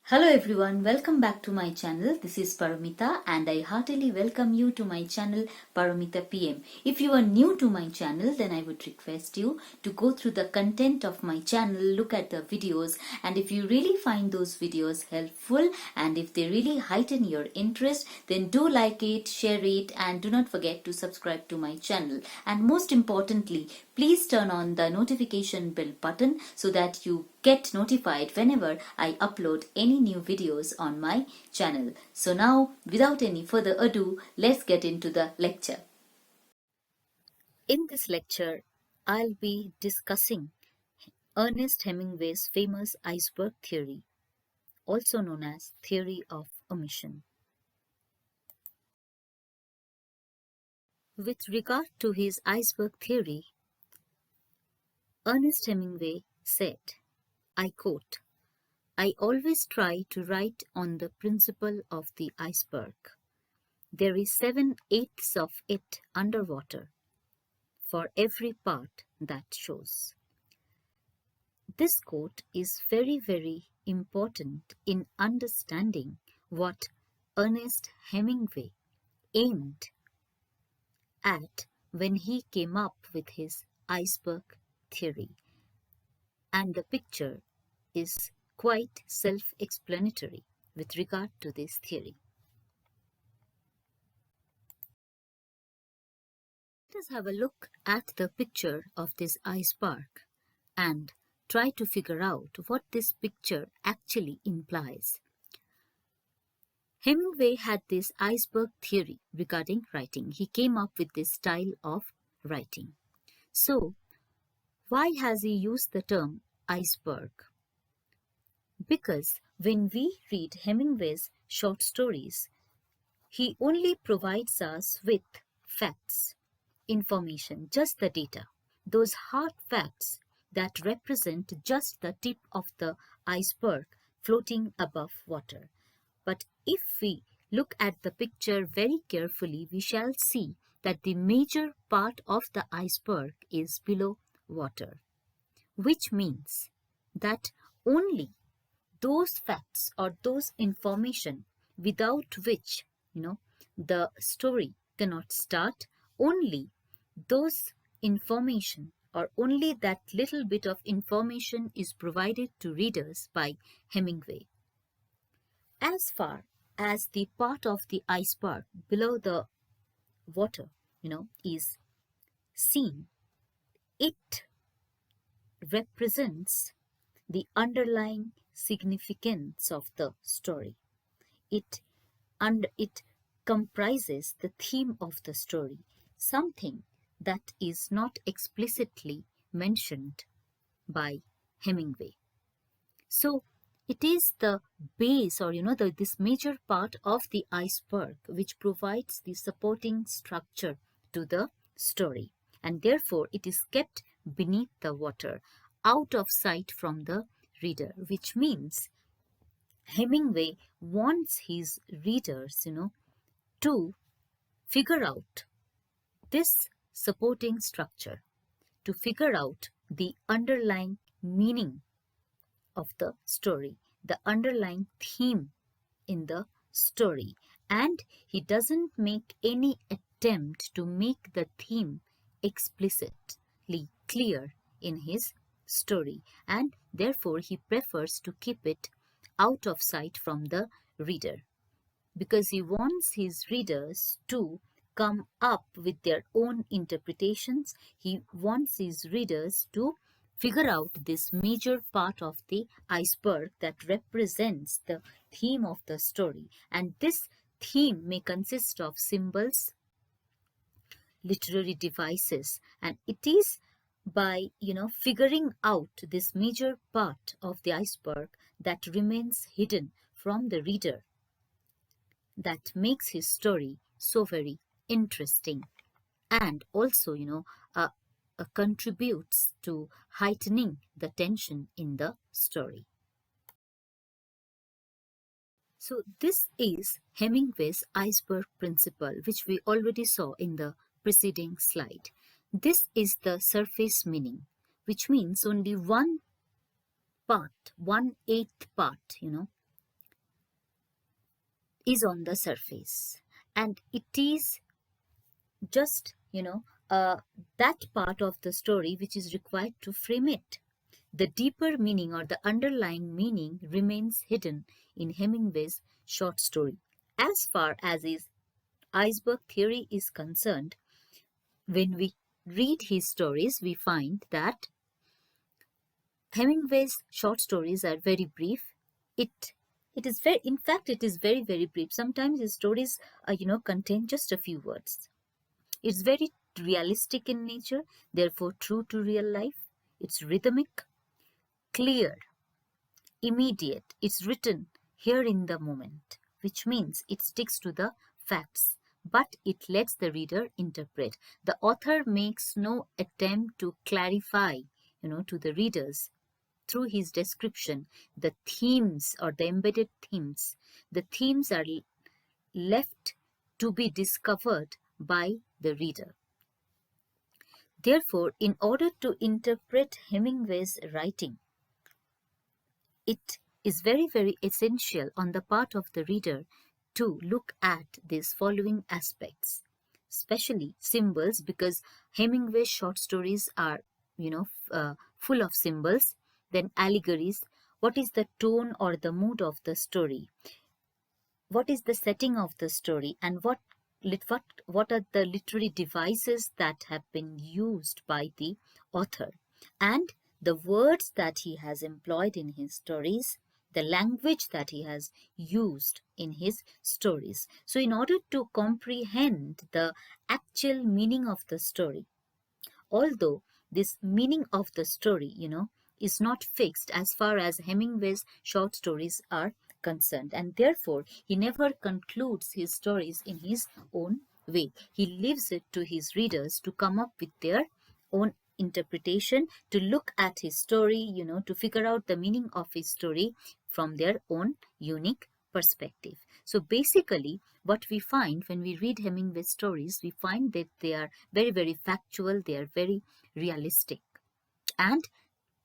Hello everyone, welcome back to my channel. This is Paramita and I heartily welcome you to my channel Paramita PM. If you are new to my channel, then I would request you to go through the content of my channel, look at the videos, and if you really find those videos helpful and if they really heighten your interest, then do like it, share it, and do not forget to subscribe to my channel. And most importantly, please turn on the notification bell button so that you get notified whenever I upload any new videos on my channel. So now, without any further ado, let's get into the lecture. In this lecture, I'll be discussing Ernest Hemingway's famous iceberg theory, also known as theory of omission. With regard to his iceberg theory, Ernest Hemingway said, I quote, I always try to write on the principle of the iceberg. There is 7/8 of it underwater for every part that shows. This quote is very, very important in understanding what Ernest Hemingway aimed at when he came up with his iceberg theory. And the picture is quite self-explanatory with regard to this theory. Let us have a look at the picture of this iceberg and try to figure out what this picture actually implies. Hemingway had this iceberg theory regarding writing. He came up with this style of writing. So, why has he used the term iceberg? Because when we read Hemingway's short stories, he only provides us with facts, information, just the data, those hard facts that represent just the tip of the iceberg floating above water. But if we look at the picture very carefully, we shall see that the major part of the iceberg is below water, which means that only those facts or those information without which the story cannot start, only those information or only that little bit of information is provided to readers by Hemingway. As far as the part of the iceberg below the water is seen, it represents the underlying significance of the story. It comprises the theme of the story, something that is not explicitly mentioned by Hemingway. So it is the base or this major part of the iceberg which provides the supporting structure to the story, and therefore it is kept beneath the water, out of sight from the reader, which means Hemingway wants his readers to figure out this supporting structure, to figure out the underlying meaning of the story, the underlying theme in the story, and he doesn't make any attempt to make the theme explicitly clear in his story, and therefore he prefers to keep it out of sight from the reader, because he wants his readers to come up with their own interpretations. He wants his readers to figure out this major part of the iceberg that represents the theme of the story, and this theme may consist of symbols, literary devices, and it is by figuring out this major part of the iceberg that remains hidden from the reader that makes his story so very interesting, and also contributes to heightening the tension in the story. So this is Hemingway's iceberg principle, which we already saw in the preceding slide. This is the surface meaning, which means only one part, 1/8 part, is on the surface, and it is just, that part of the story which is required to frame it. The deeper meaning or the underlying meaning remains hidden in Hemingway's short story. As far as his iceberg theory is concerned, when we read his stories, we find that Hemingway's short stories are very brief. It it is very, in fact, it is very, very brief. Sometimes his stories, contain just a few words. It's very realistic in nature, therefore true to real life. It's rhythmic, clear, immediate. It's written here in the moment, which means it sticks to the facts, but it lets the reader interpret. The author makes no attempt to clarify, to the readers through his description the themes or the embedded themes. The themes are left to be discovered by the reader. Therefore, in order to interpret Hemingway's writing, it is very, very essential on the part of the reader to look at these following aspects, especially symbols, because Hemingway's short stories are, full of symbols. Then allegories. What is the tone or the mood of the story? What is the setting of the story, and what are the literary devices that have been used by the author, and the words that he has employed in his stories, the language that he has used in his stories. So in order to comprehend the actual meaning of the story, although this meaning of the story, is not fixed as far as Hemingway's short stories are concerned, and therefore he never concludes his stories in his own way. He leaves it to his readers to come up with their own interpretation, to look at his story, to figure out the meaning of his story from their own unique perspective. So basically, what we find when we read Hemingway's stories, we find that they are very, very factual, they are very realistic and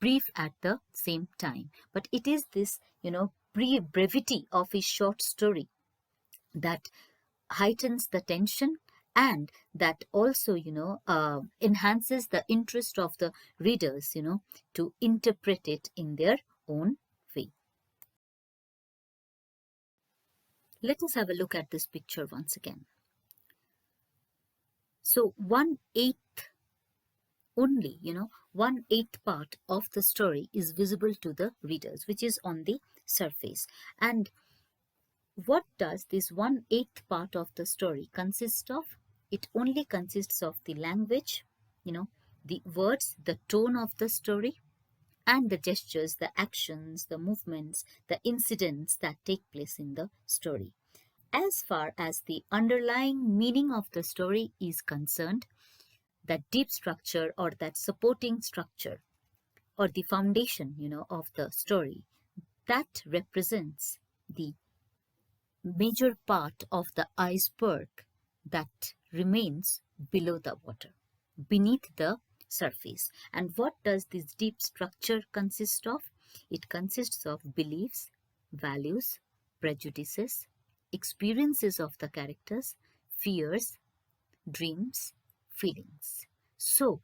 brief at the same time. But it is this, brevity of his short story that heightens the tension, and that also, enhances the interest of the readers, to interpret it in their own way. Let us have a look at this picture once again. So 1/8 only, 1/8 part of the story is visible to the readers, which is on the surface. And what does this 1/8 part of the story consist of? It only consists of the language, the words, the tone of the story, and the gestures, the actions, the movements, the incidents that take place in the story. As far as the underlying meaning of the story is concerned, that deep structure or that supporting structure or the foundation, of the story, that represents the major part of the iceberg that remains below the water, beneath the surface. And what does this deep structure consist of? It consists of beliefs, values, prejudices, experiences of the characters, fears, dreams, feelings. So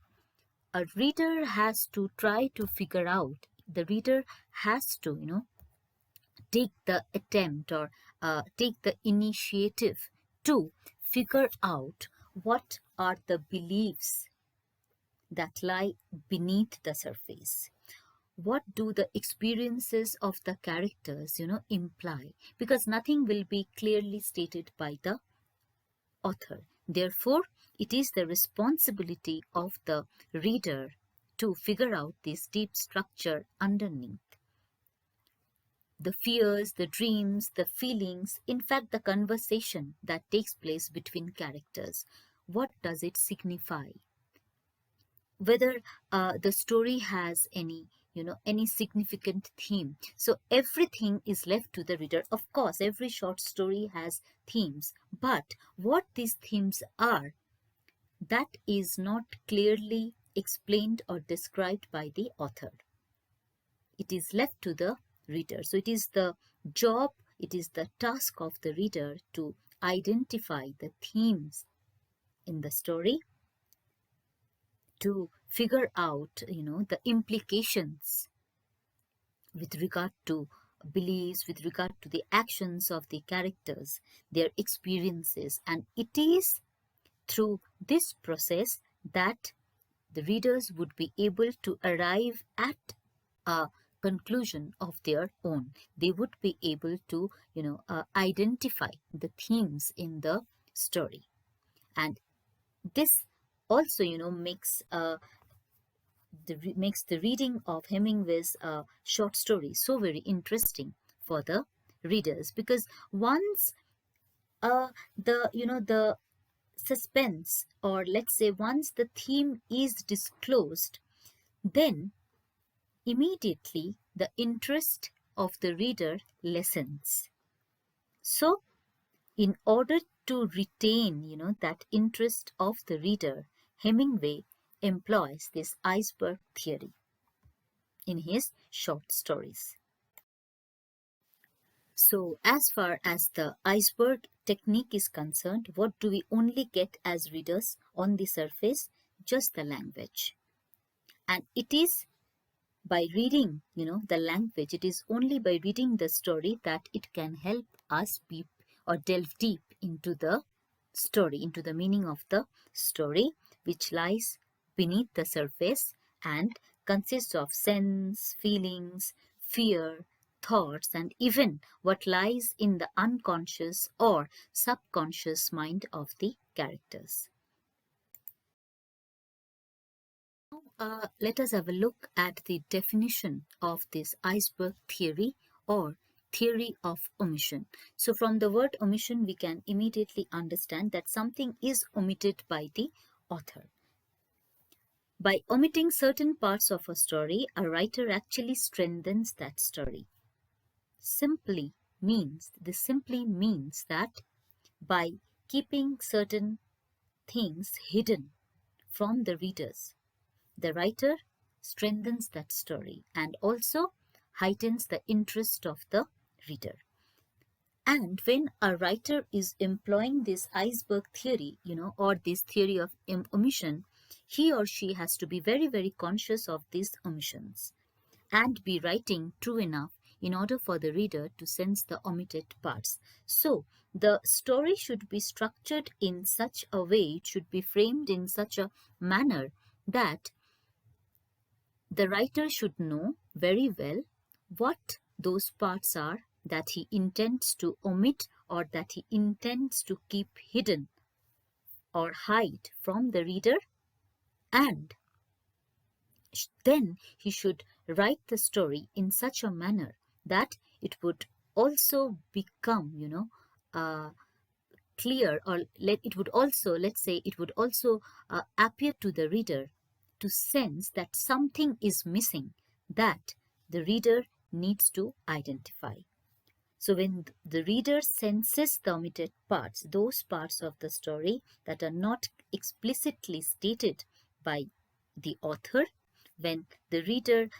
a reader has to try to figure out, the reader has to, take the attempt or take the initiative to figure out what are the beliefs that lie beneath the surface. What do the experiences of the characters, imply? Because nothing will be clearly stated by the author. Therefore, it is the responsibility of the reader to figure out this deep structure underneath. The fears, the dreams, the feelings, in fact, the conversation that takes place between characters. What does it signify? Whether the story has any significant theme. So everything is left to the reader. Of course, every short story has themes, but what these themes are, that is not clearly explained or described by the author. It is left to the reader. So it is the job, it is the task of the reader to identify the themes in the story, to figure out, the implications with regard to beliefs, with regard to the actions of the characters, their experiences. And it is through this process that the readers would be able to arrive at a conclusion of their own. They would be able to, identify the themes in the story. And this also, makes the reading of Hemingway's short story so very interesting for the readers, because once the suspense, or let's say once the theme is disclosed, then immediately the interest of the reader lessens. So in order to retain, that interest of the reader, Hemingway employs this iceberg theory in his short stories. So as far as the iceberg technique is concerned, what do we only get as readers on the surface? Just the language. And it is by reading, the language, it is only by reading the story that it can help us delve deep into the story, into the meaning of the story, which lies beneath the surface and consists of sense, feelings, fear, thoughts, and even what lies in the unconscious or subconscious mind of the characters. Now, let us have a look at the definition of this iceberg theory or theory of omission. So from the word omission, we can immediately understand that something is omitted by the author. By omitting certain parts of a story, a writer actually strengthens that story. This simply means that by keeping certain things hidden from the readers, the writer strengthens that story and also heightens the interest of the reader. And when a writer is employing this iceberg theory, or this theory of omission, he or she has to be very, very conscious of these omissions and be writing true enough in order for the reader to sense the omitted parts. So the story should be structured in such a way, it should be framed in such a manner that the writer should know very well what those parts are that he intends to omit or that he intends to keep hidden or hide from the reader, and then he should write the story in such a manner that it would also become, clear, or it would also appear to the reader to sense that something is missing that the reader needs to identify. So when the reader senses the omitted parts, those parts of the story that are not explicitly stated by the author, when the reader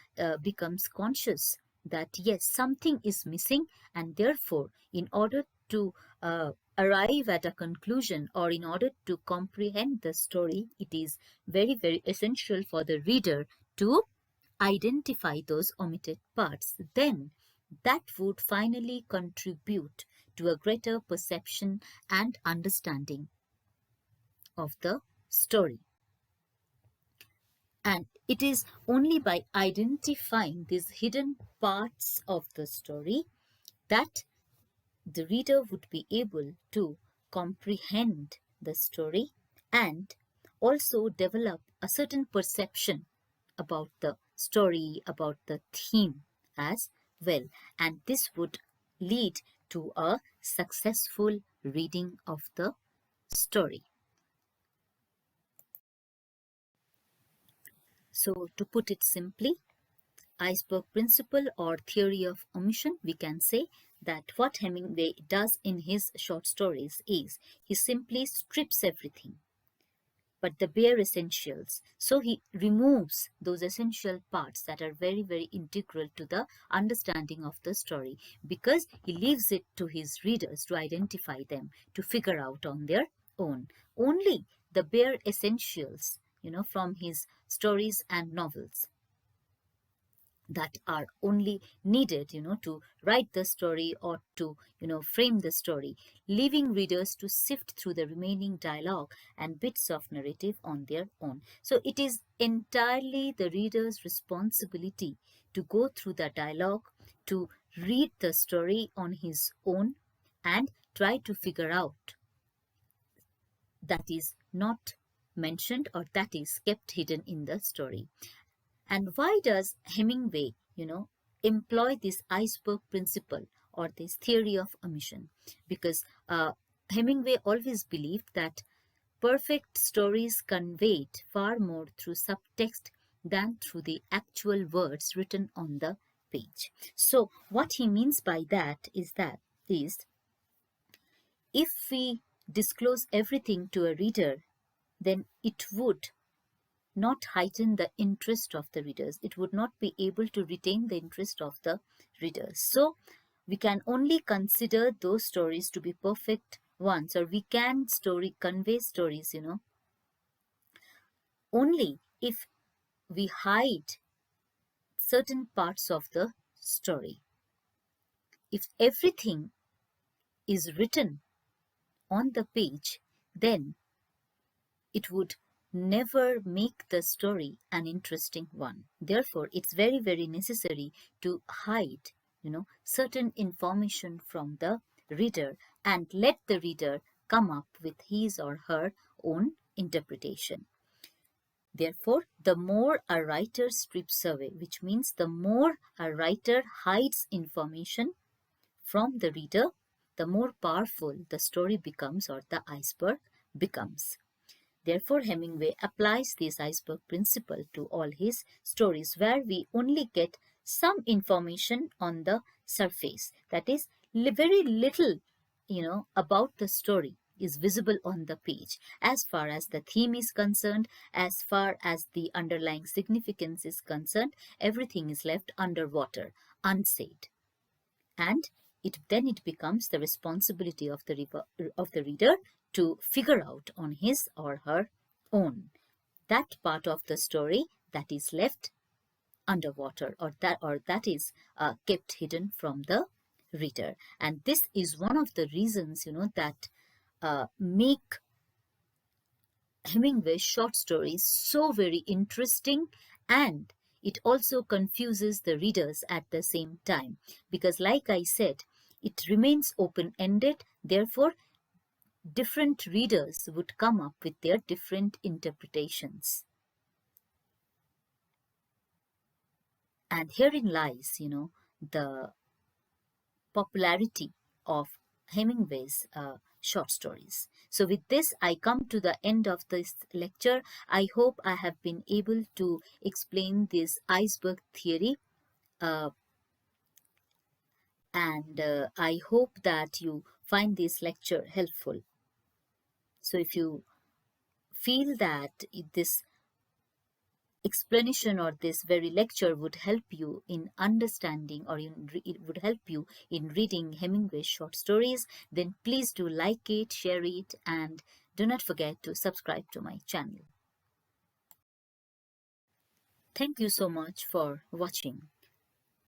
becomes conscious that yes, something is missing, and therefore in order to arrive at a conclusion or in order to comprehend the story, it is very, very essential for the reader to identify those omitted parts. Then that would finally contribute to a greater perception and understanding of the story. And it is only by identifying these hidden parts of the story that the reader would be able to comprehend the story and also develop a certain perception about the story, about the theme as well. And this would lead to a successful reading of the story. So to put it simply, Iceberg Principle or theory of omission, we can say that what Hemingway does in his short stories is he simply strips everything. but the bare essentials. So he removes those essential parts that are very, very integral to the understanding of the story, because he leaves it to his readers to identify them, to figure out on their own. Only the bare essentials, from his stories and novels that are only needed, to write the story or to, frame the story, leaving readers to sift through the remaining dialogue and bits of narrative on their own. So it is entirely the reader's responsibility to go through the dialogue, to read the story on his own and try to figure out that is not mentioned or that is kept hidden in the story. And why does Hemingway, employ this iceberg principle or this theory of omission? Because Hemingway always believed that perfect stories conveyed far more through subtext than through the actual words written on the page. So what he means by that is if we disclose everything to a reader, then it would not heighten the interest of the readers. It would not be able to retain the interest of the readers. So we can only consider those stories to be perfect ones, or we can convey stories, only if we hide certain parts of the story. If everything is written on the page, then it would never make the story an interesting one. Therefore, it's very, very necessary to hide, certain information from the reader and let the reader come up with his or her own interpretation. Therefore, the more a writer strips away, which means the more a writer hides information from the reader, the more powerful the story becomes or the iceberg becomes. Therefore, Hemingway applies this iceberg principle to all his stories, where we only get some information on the surface. That is, very little, about the story is visible on the page. As far as the theme is concerned, as far as the underlying significance is concerned, everything is left underwater, unsaid. And then it becomes the responsibility of the reader to figure out on his or her own that part of the story that is left underwater, or that is kept hidden from the reader. And this is one of the reasons, that make Hemingway's short stories so very interesting, and it also confuses the readers at the same time, because like I said, it remains open-ended. Therefore, different readers would come up with their different interpretations. And herein lies, the popularity of Hemingway's short stories. So with this, I come to the end of this lecture. I hope I have been able to explain this iceberg theory, and I hope that you find this lecture helpful. So if you feel that this explanation or this very lecture would help you in understanding, or it would help you in reading Hemingway's short stories, then please do like it, share it, and do not forget to subscribe to my channel. Thank you so much for watching.